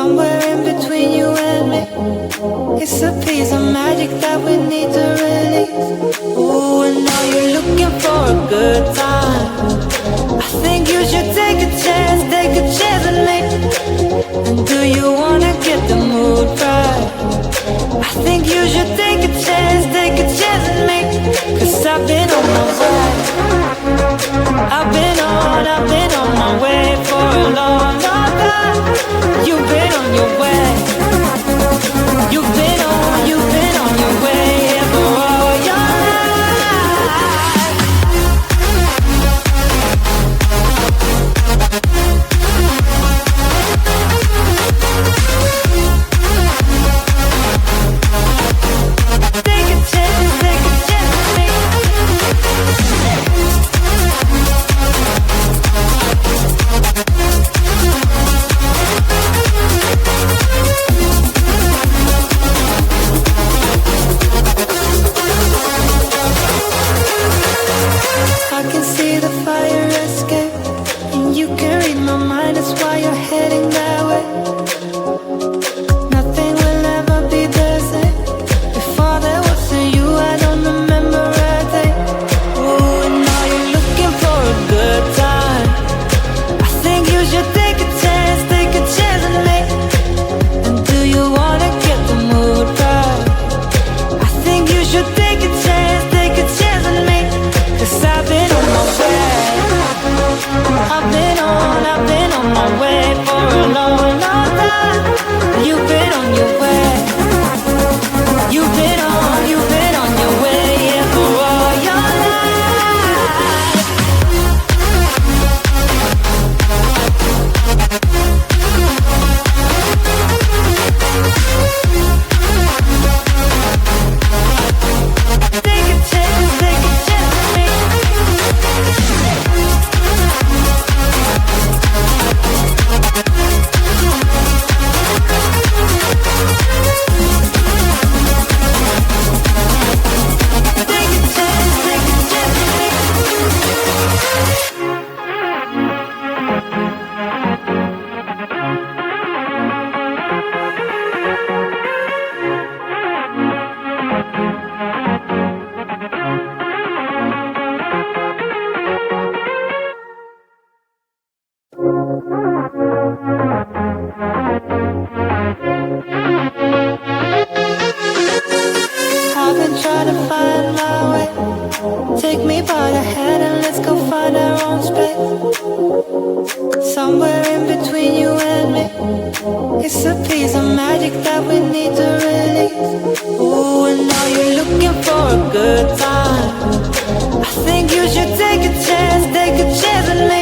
Somewhere in between you and me, it's a piece of magic that we need to release. Ooh, and now you're looking for a good time. I think you should take a chance with me. And do you wanna get the mood right? I think you should take a chance with me. 'Cause I've been on my way. I've been on my way for a long, long time. You've been on your way. You've been on your way for all your life. Take a chance with me. I can see the fire escape, and you can read my mind, that's why you're heading that way. Nothing will ever be the same. Before there was a you, I don't remember a thing. Ooh, and now you're looking for a good time. I think you should take a chance with me. And do you wanna get the mood right? I think you should take a chance with me. 'Cause I've been on my way. I've been on my way for a long, long time. You've been on your way. You've been on your way, yeah, for all your life. Take a chance with me. I've been trying to find my way. Take me by the hand and let's go find our own space. Somewhere in between you and me, it's a piece of magic that we need to release. Ooh, and now you're looking for a good time. I think you should take a chance with me.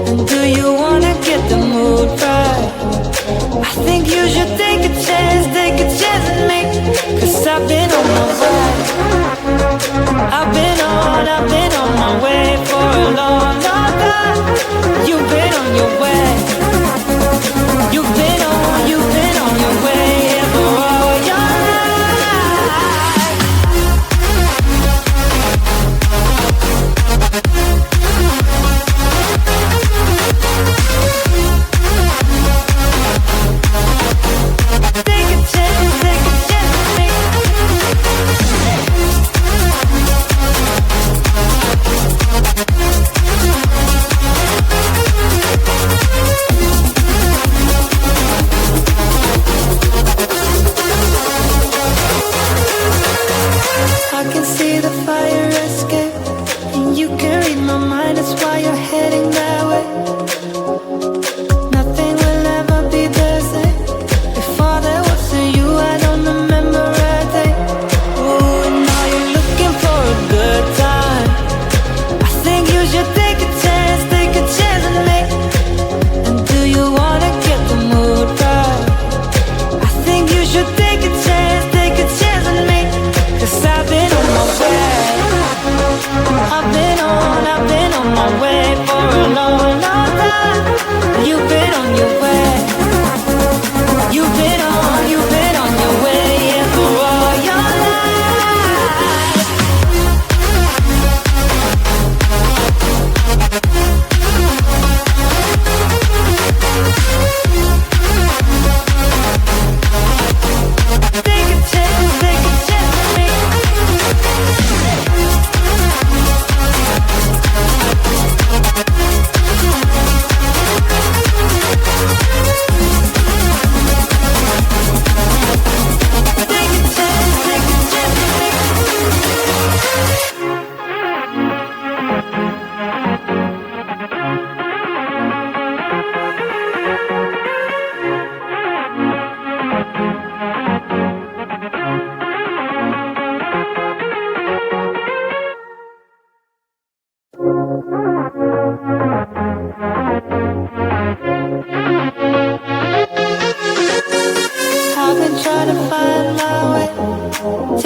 And do you wanna get the mood right? I think you should take a chance with me. 'Cause I've been on my way. I've been on my way for a long, long time. You've been on your way. You've been on your way, yeah, for all your life.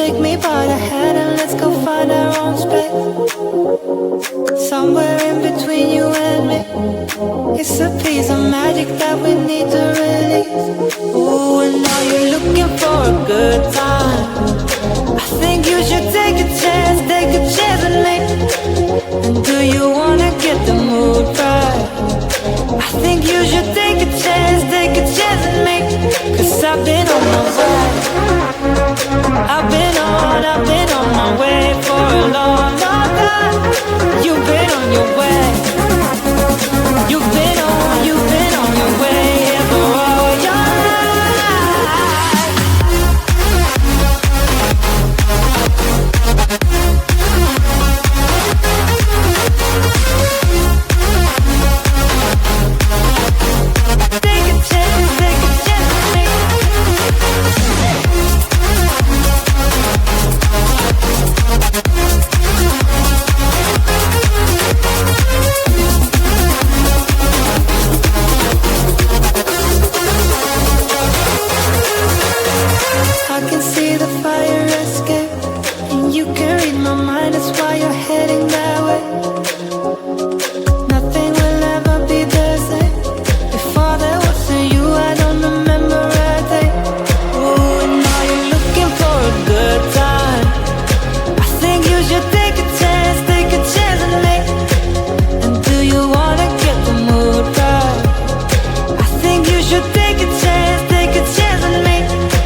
take me by the hand and let's go find our own space. Somewhere in between you and me, it's a piece of magic that we need to release. Ooh, and now you're looking for a good time. I think you should take a chance with me. And do you wanna get the mood right? I think you should take a chance with me. 'Cause I've been on my way. I've been on my way for a long, long time. You've been on your way. You've been on your way here for all your life. Take a chance with me. I can see the fire escape, and you can read my mind, that's why you're heading that way. Nothing will ever be the same. Before there was a you, I don't remember a day. Ooh, and now you're looking for a good time. I think you should take a chance with me. And do you wanna get the mood right? I think you should take a chance with me.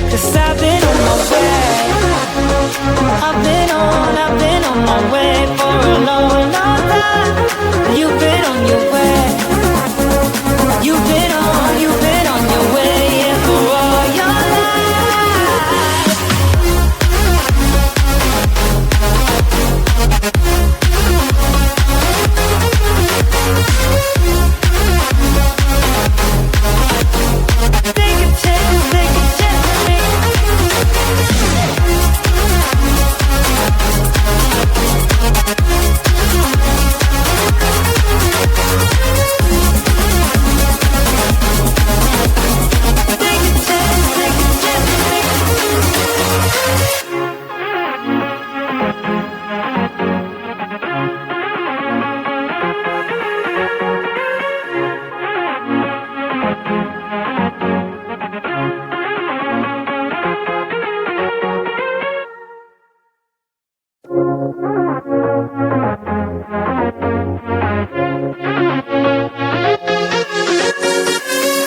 'Cause I've been on my way. I've been on my way for a long, long time. You've been on your way. You've been on your way, yeah, for all your life. Take a chance with me.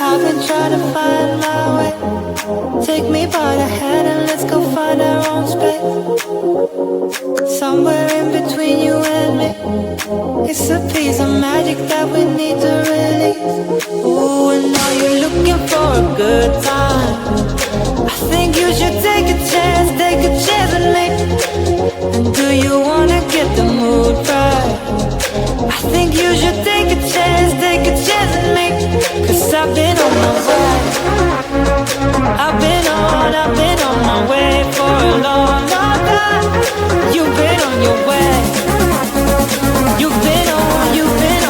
I've been trying to find my way. Take me by the hand and let's go find our own space. Somewhere in between you and me, it's a piece of magic that we need to release. Ooh, and now you're looking for a good time. I think you should take a chance with me. And do you wanna get the mood right? I think you should take a chance with me. 'Cause I've been on my way. I've been on my way for a long, long time. You've been on your way. You've been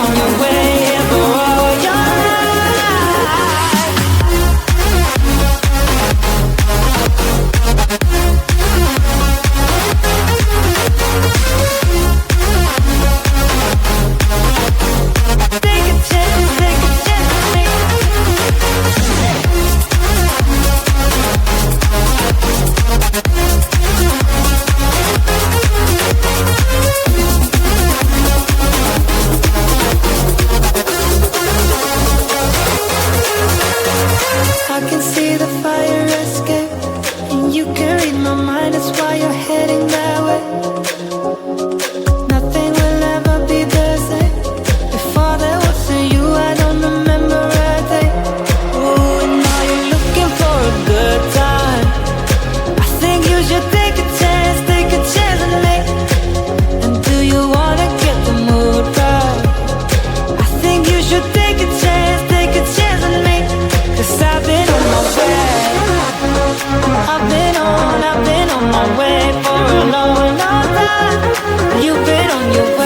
on your way, yeah, for all your life. Take a chance with me. I can see the fire escape, and you can read my mind, that's why you're heading that way. Nothing will ever be the same. Before there was a you, I don't remember a day. Ooh, and now you're looking for a good time. I think you should take a chance with me. And do you wanna get the mood right? I think you should take a chance with me. 'Cause I've been on my way. I've been on my way for a long, long time. You've been on your way.